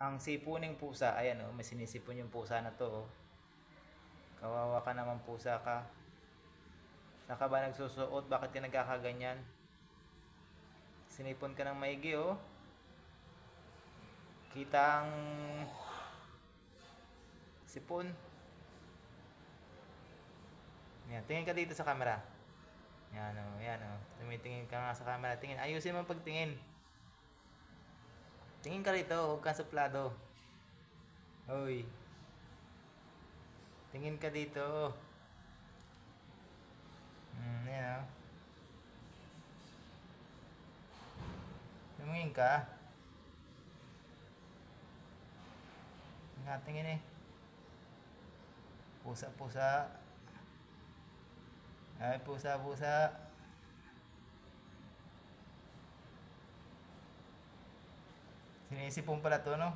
Ang sipuning pusa, ayan oh, may sinisipon yung pusa na to oh. Kawawa ka naman pusa ka. Saan ka ba nagsusuot? Bakit ka nagkakaganyan? Sinipon ka ng maigi oh. Kita ang sipon. Yan, tingin ka dito sa camera. Yan oh, yan oh. Tumitingin ka nga sa camera. Tingin, ayusin mo pagtingin. Tingin ka rito, huwag kang suplado. Hoy. Tingin ka dito. Yan oh. Tumingin ka. Tingin eh. Pusa-pusa. Ay, pusa-pusa. Sinisipon pala to, no?